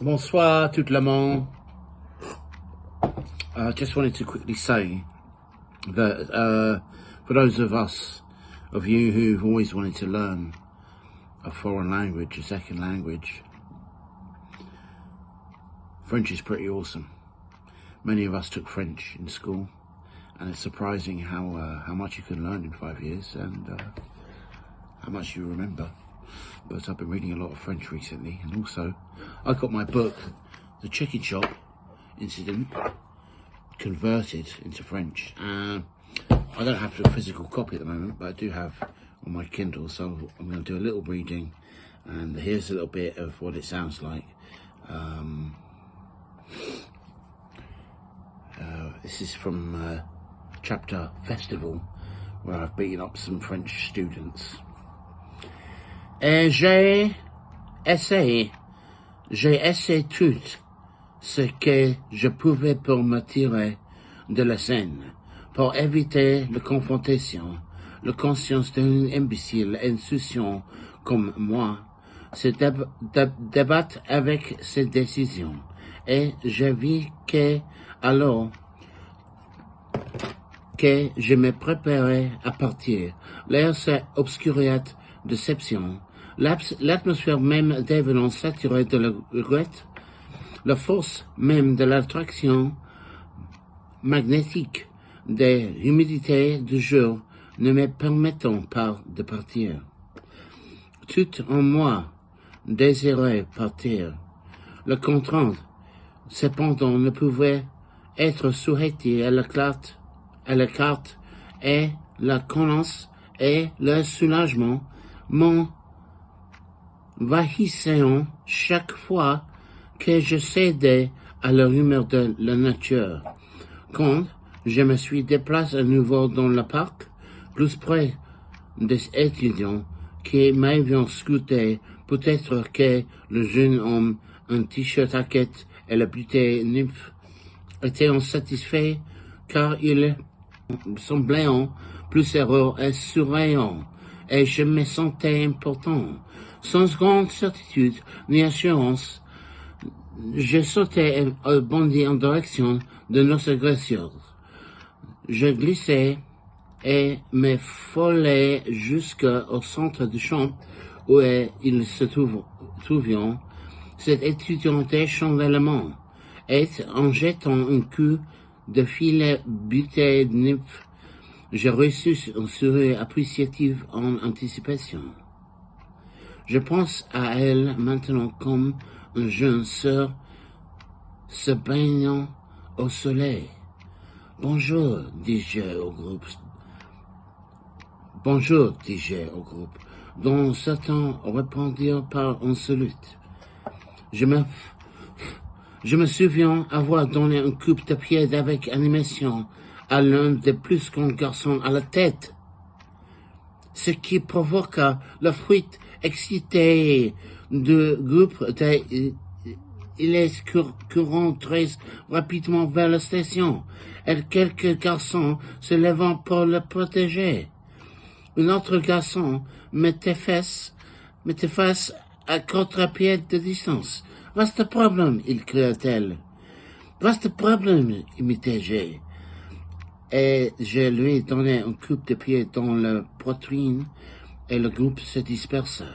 Bonsoir tout le monde. Just wanted to quickly say that for those of you who've always wanted to learn a foreign language, a second language, French is pretty awesome. Many of us took French in school, and it's surprising how much you can learn in 5 years and how much you remember. But I've been reading a lot of French recently, and also I got my book, The Chicken Shop Incident, converted into French. I don't have a physical copy at the moment, but I do have on my Kindle, so I'm going to do a little reading, and here's a little bit of what it sounds like. This is from Chapter Festival, where I've beaten up some French students. Et j'ai essayé tout ce que je pouvais pour me tirer de la scène, pour éviter la confrontation, la conscience d'un imbécile insouciant comme moi, se débattre avec ses décisions. Et j'ai vu que, alors que je me préparais à partir, l'air s'est obscuré de déception. L'atmosphère même devenant saturée de la regrette, la force même de l'attraction magnétique des humidités du jour ne me permettant pas de partir. Tout en moi désirait partir. La contrainte, cependant, ne pouvait être souhaitée à la carte, et la connaissance et le soulagement m'envahissaient chaque fois que je cédais à la rumeur de la nature. Quand je me suis déplacé à nouveau dans le parc, plus près des étudiants qui m'avaient scruté, peut-être que le jeune homme en t-shirt à quête et la bouteille nymphe étaient insatisfaits car ils semblaient plus heureux et souriants, et je me sentais important. Sans grande certitude ni assurance, je sautais et bondis en direction de nos agresseurs. Je glissais et me frôlais jusqu'au centre du champ où ils se trouvaient. Cet étudiant échangement, et en jetant un coup de filet buté de nymphe, j'ai reçu un sourire appréciatif en anticipation. Je pense à elle maintenant comme une jeune sœur se baignant au soleil. Bonjour, dis-je au groupe. Bonjour, dis-je au groupe, dont certains répondirent par un salut. Je me souviens avoir donné un coup de pied avec animation à l'un des plus grands garçons à la tête, ce qui provoqua la fuite excitée du groupe. Il est courant très rapidement vers la station, et quelques garçons se levant pour le protéger. Un autre garçon mettait face à 4 pieds de distance. « What's the problem ?» il cria-t-elle. « What's the problem ?» imitai-je. Et je lui donnai un coup de pied dans la poitrine, et le groupe se dispersa.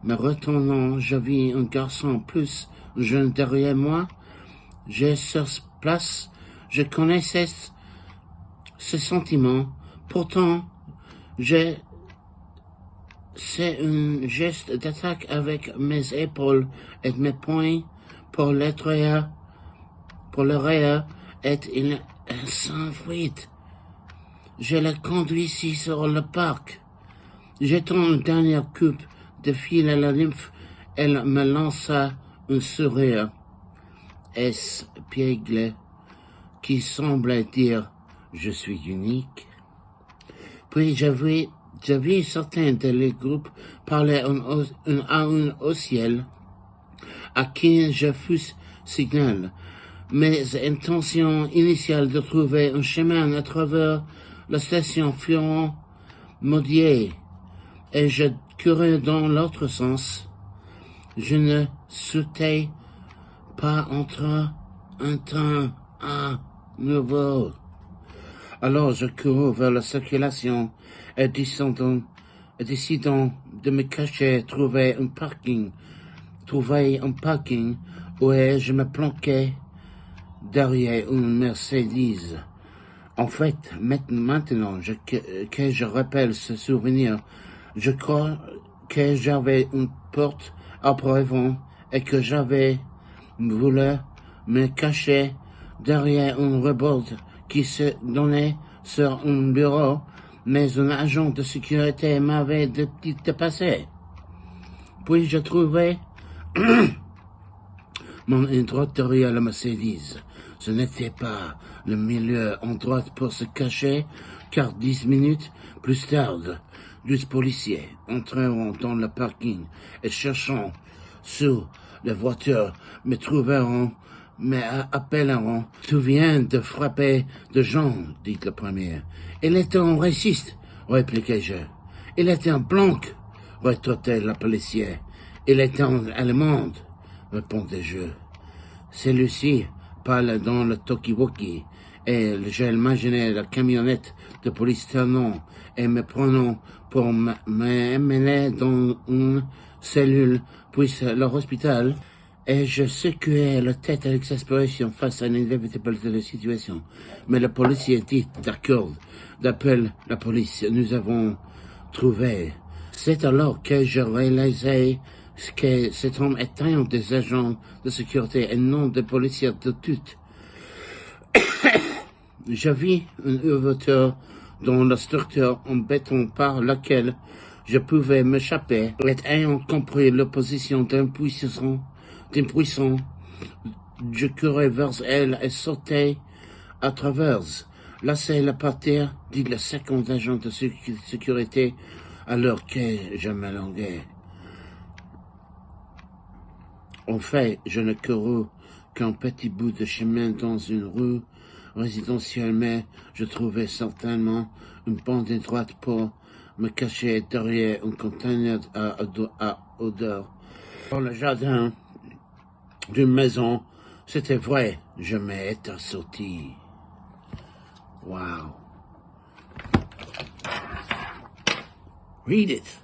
Me retournant, je vis un garçon plus jeune derrière moi. Sur place, je connaissais ce sentiment. Pourtant, c'est un geste d'attaque avec mes épaules et mes poings pour le rire, et il s'enfuit. Je le conduisis sur le parc. Jetant un dernier coup de fil à la nymphe, elle me lança un sourire espiègle qui semblait dire « Je suis unique ». Puis j'ai vu certains des groupes parler à un au ciel, à qui je fus signal. Mes intentions initiales de trouver un chemin à travers la station furent modifiées, et je courais dans l'autre sens. je ne sautais pas entre un train à nouveau. Alors je cours vers la circulation et décidant de me cacher, trouver un parking où je me planquais derrière une Mercedes. En fait, maintenant que je rappelle ce souvenir, je crois que j'avais une porte avant et que j'avais voulu me cacher derrière un rebord qui se donnait sur un bureau, mais un agent de sécurité m'avait dépassé. Puis je trouvais mon endroit derrière la Mercedes. Ce n'était pas le meilleur endroit pour se cacher, car 10 minutes plus tard, 12 policiers entreront dans le parking et cherchant sous les voitures me trouveront, appelleront. Tu viens de frapper de gens, dit le premier. Il était un raciste, répliquai-je. Il était un blanc, rétorqua le policier. Il était un allemand, répondis-je. Celui-ci parle dans le talkie-walkie, et j'ai imaginé la camionnette de police tournant et me prenant pour m'emmener dans une cellule, puis l'hôpital, et je secouais la tête avec exaspération face à l'inévitabilité de la situation. Mais le policier dit, d'accord, d'appeler la police, nous avons trouvé. C'est alors que je réalisais que cet homme était un des agents de sécurité et non des policiers de toutes. J'avais une ouverture dans la structure en béton par laquelle je pouvais m'échapper, et ayant compris l'opposition d'un puissant, je courais vers elle et sautais à travers. Laissez-la partir, dit le second agent de sécurité, alors que je me languais. En fait, je ne courus qu'un petit bout de chemin dans une rue résidentielle, mais je trouvais certainement une bande droite pour me cacher derrière un conteneur à odeur. Dans le jardin d'une maison, c'était vrai, je m'étais sorti. Wow. Read it.